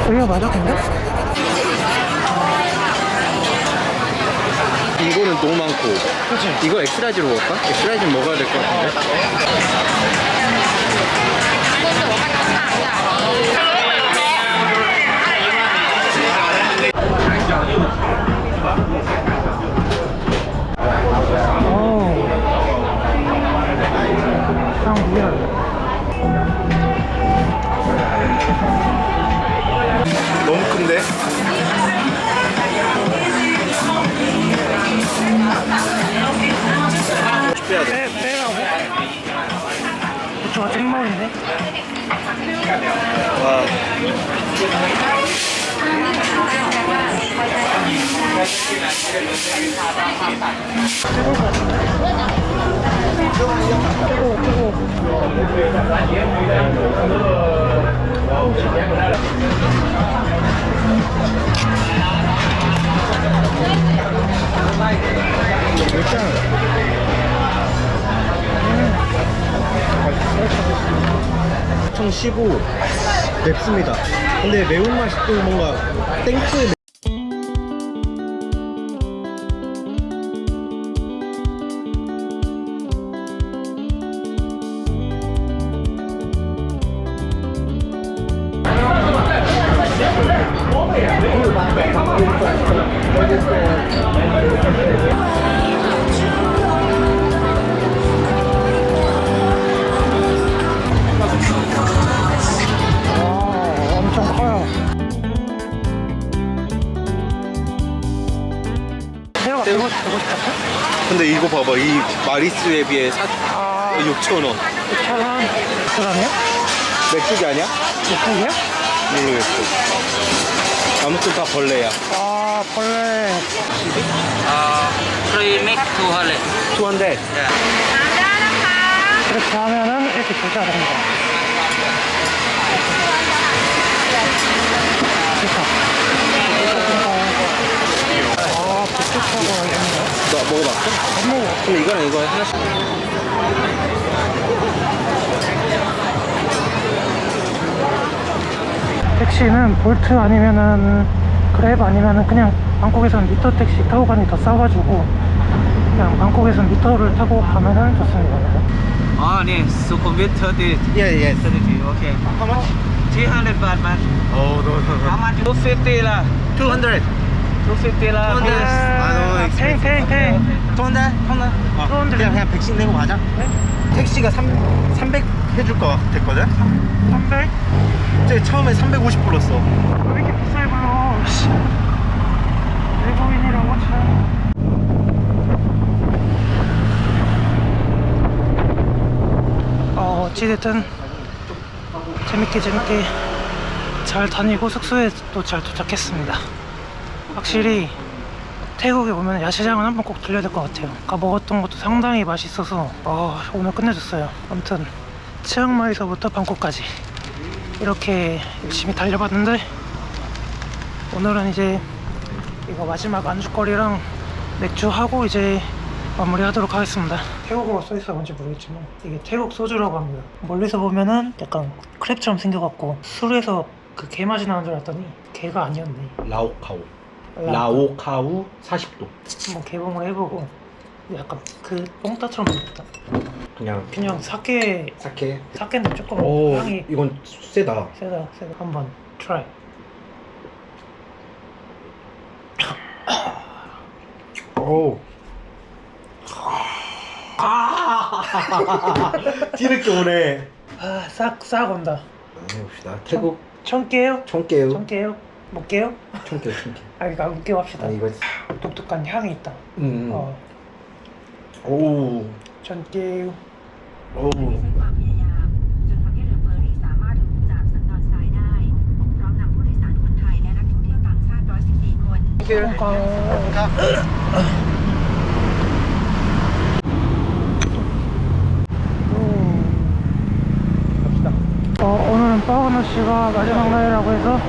여기가 맞아 근데? 이거는 너무 많고. 그치? 이거 엑스라지로 먹을까? 엑스라지 먹어야 될 것 같은데. 그냥 미안. 너무 큰데? 빼야 돼. 빼라고? 고추가 찐머리인데? 와. 뜨거울 것 같은데? 뜨거워. 엄청 시고 맵습니다. 근데 매운맛이 또 뭔가 땡초의 엄청 커요. 새우가 150 근데 이거 봐봐. 이 마리스에 비해 6,000원. 6,000원. 그러네요? 맥주기 아니야? 육국이야? 모르겠어. 아무튼 다 벌레야. 아, 벌레. Free mix 200. 200. 이렇게 하면은 이렇게 조져야 됩니다. 좋다. 아, 부추차가 있는데? 너 먹어봤어? 안 먹어. 그럼 이거랑 이거 하나씩. 택시는 볼트 아니면은 그랩 아니면은 그냥 방콕에서는 미터 택시 타고 가는 게 더 싸가지고 그냥 방콕에서는 미터를 타고 가면은 좋습니다. 네. Sukhumvit 30. 예, 예. 30. Okay. How much? 300 baht, man. Oh, no, no, no. How much? 250 lah. 200. 250 lah. 200. 아, no, 팽팽팽. 200? 그냥 백신 내고 가자. 네? 택시가 300 해줄 것 같았거든? 300? 쟤 처음에 350 불렀어. 왜 이렇게 비싸게 불러? 씨. 외국인이라고 참. 어찌됐든 재밌게 잘 다니고 숙소에 또 잘 도착했습니다. 확실히 태국에 오면 야시장은 한번 꼭 들려야 될 것 같아요. 아까 먹었던 것도 상당히 맛있어서 오늘 끝내줬어요. 아무튼 치앙마이서부터 방콕까지 이렇게 열심히 달려봤는데 오늘은 이제 이거 마지막 안주거리랑 맥주하고 이제 마무리하도록 하겠습니다. 태국어가 써있어 뭔지 모르겠지만 이게 태국 소주라고 합니다. 멀리서 보면은 약간 크랩처럼 생겨갖고 술에서 그 게 맛이 나는 줄 알았더니 게가 아니었네. 라오카우. 라오카우 40도. 한번 개봉을 해보고 약간 그 뽕따처럼 생겼다. 그냥 사케인데 조금 오, 향이 이건 세다. 세다. 한번 트라이. 오. 뒤늦게 오네. 싹 온다. 해봅시다. 태국 청깨요? 총깨우. 청깨요? 못깨요? 총깨우. 그러니까 못깨요 합시다. 이거. 독특한 향이 있다. 오. 청깨요. 오. ความพยายามจนทำให้เรือเฟอร์รี่สามารถถึงจากสันดอนทรายได้พร้อมนำผู้โดยสารคนไทยและนักท่องเที่ยวต่างชาติ114 คน 갑시다. 오늘은 빠우너 씨가 마지막 날이라고 해서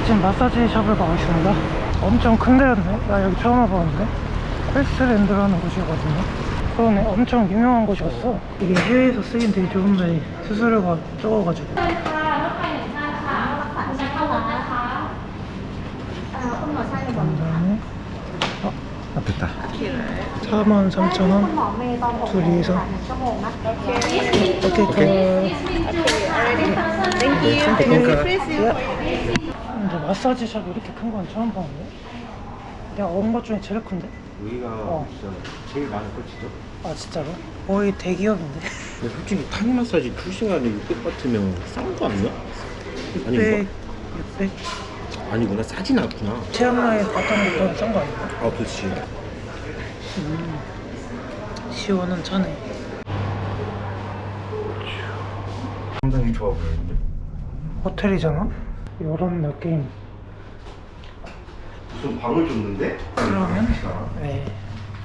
지금 마사지 샵을 가고 있습니다. 엄청 큰 데였네. 나 여기 처음 와봤는데. 헬스랜드라는 곳이거든요. 그러네. 엄청 유명한 곳이었어. 이게 해외에서 쓰긴 되게 좋은데 수수료가 적어가지고. 됐다. 43,000원 둘이서. 오케이. 근데 마사지샵이 이렇게 큰 건 처음 봤는데? 내가 온 것 중에 제일 큰데? 여기가 진짜 제일 많은 꼴찌죠. 아 진짜로? 거의 대기업인데? 근데 솔직히 타이 마사지 2시간에 600 받으면 싼 거 아니야? 600, 600? 아니구나, 싸진 않구나. 치앙마이에서 갔던 것보다 싼거 아닌가? 아, 그렇지. 시원은 차네. 상당히 좋아 보이는데? 호텔이잖아? 요런 느낌. 무슨 방을 줬는데? 그러면 네,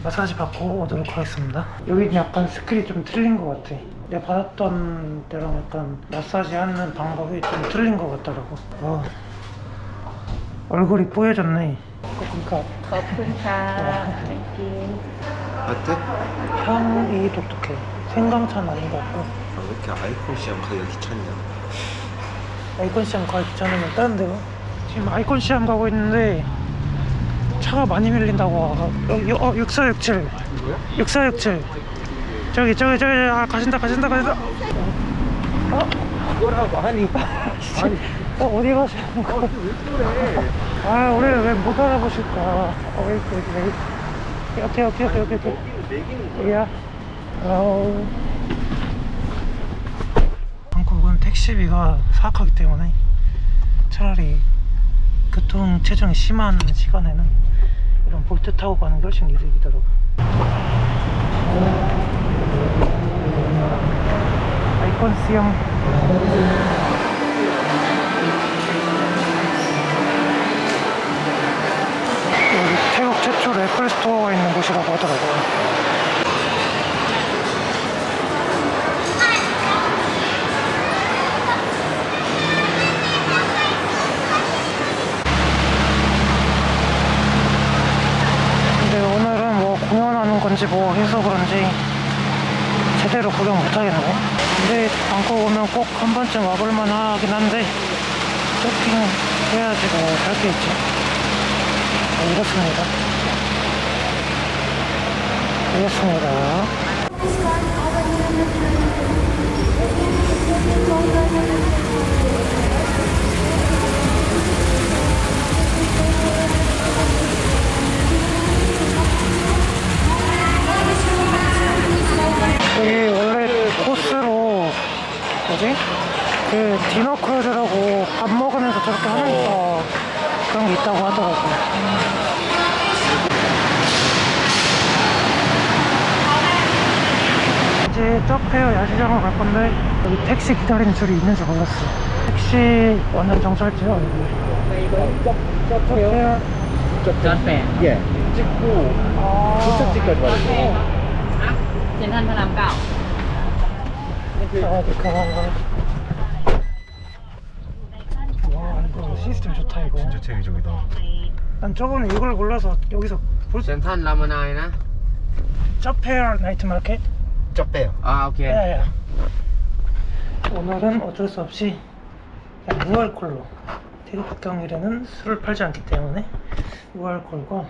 마사지 받고 오도록 하겠습니다. 여기는 약간 스킬이 좀 틀린 것 같아. 내가 받았던 때랑 약간 마사지 하는 방법이 좀 틀린 것 같더라고. 와, 얼굴이 뽀얘졌네. 그러니까 ขอบคุณค่ะ 어때? 향이 독특해. 생강차는 아닌 것 같고. 왜 이렇게 아이콘 시험 가기가 귀찮냐? 아이콘 시험 가기 귀찮으면 다른 데가. 지금 아이콘 시험 가고 있는데 차가 많이 밀린다고. 여기 6467 6467 저기 아, 가신다 뭐라고 하니? 어디 가시는 거? 아, 우리 왜 못 알아보실까? 왜 오케이. 야. 한국은 택시비가 사악하기 때문에 차라리 교통 체증이 심한 시간에는 이런 볼트 타고 가는 게 훨씬 이득이더라고. 아이콘 수영. 여기 태국 최초로 애플 스토어가 있는 곳이라고 하더라고요. 근데 오늘은 뭐 공연하는 건지 뭐 해서 그런지 제대로 구경 못하겠네. 근데 방콕 오면 꼭 한 번쯤 와볼만 하긴 한데 쇼핑 해야지 뭐 살 게 있지. 이렇습니다. 여기 원래 코스로 뭐지? 그 디너 크루즈라고 밥 먹으면서 저렇게 하는 거 그런 게 있다고 하더라고요. 이제 쩌페어 야시장으로 갈 건데 여기 택시 기다리는 줄이 있는 줄 몰랐어. 택시 완전 정찰지요 여기. 쩌페어. จอร์แฟน 예. 찍고 도착지까지 와야 돼. เซ็นทรัลพระรามเก้า 와, 이거 시스템 좋다 이거. 진짜 체계적이다. 난 저번에 이걸 골라서 여기서 볼 เซ็นทรัลรามนายนะ 쩌페어 나이트 마켓. 쩌빼요. อ่าโอเค 야야. 오늘은 어쩔 수 없이 그냥 무알콜로. 태국 국경일에는 술을 팔지 않기 때문에 무알콜과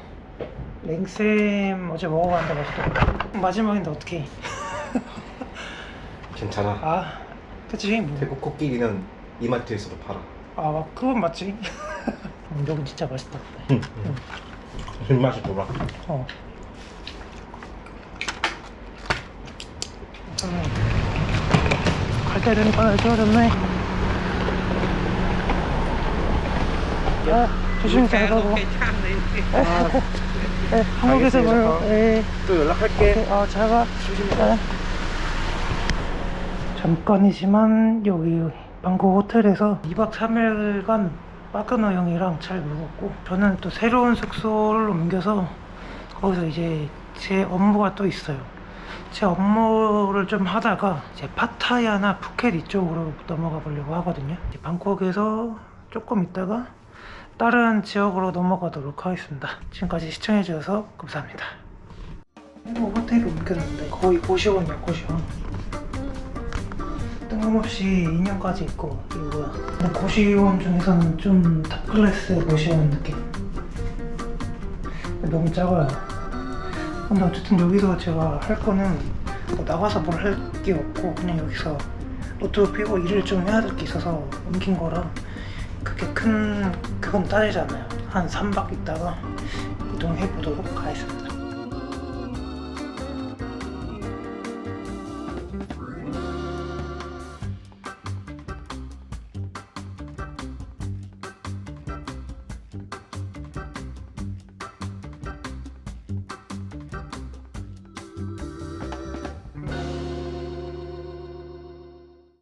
랭쌤 어제 먹어봤는데 맛있더라고. 마지막인데 어떡해. 괜찮아. 아 그치 뭐. 태국 코끼리는 이마트에서도 팔아. 아 그건 맞지. 여기 진짜 맛있다. 응. 입맛이 돌아. 어. 갈 때 되니까 좋아졌네. 야, 조심히 잘 가고. 네, 한국에서 봐요. 네. 또 연락할게. 오케이, 잘 가. 네. 잠깐이지만 여기 방콕 호텔에서 2박 3일간 빠끄너 형이랑 잘 먹었고, 저는 또 새로운 숙소를 옮겨서 거기서 이제 제 업무가 또 있어요. 제 업무를 좀 하다가 이제 파타야나 푸켓 이쪽으로 넘어가 보려고 하거든요. 방콕에서 조금 있다가 다른 지역으로 넘어가도록 하겠습니다. 지금까지 시청해주셔서 감사합니다. 호텔을 옮겼는데 거의 고시원이야, 고시원. 뜬금없이 인형까지 있고 이거 뭐야. 근데 고시원 중에서는 좀 탑클래스 고시원 느낌. 너무 작아요. 근데 어쨌든 여기서 제가 할 거는 뭐 나가서 뭘 할 게 없고 그냥 여기서 노트북 피고 일을 좀 해야 될 게 있어서 옮긴 거라 그렇게 큰 그건 따지지 않아요. 한 3박 있다가 이동해 보도록 하겠습니다.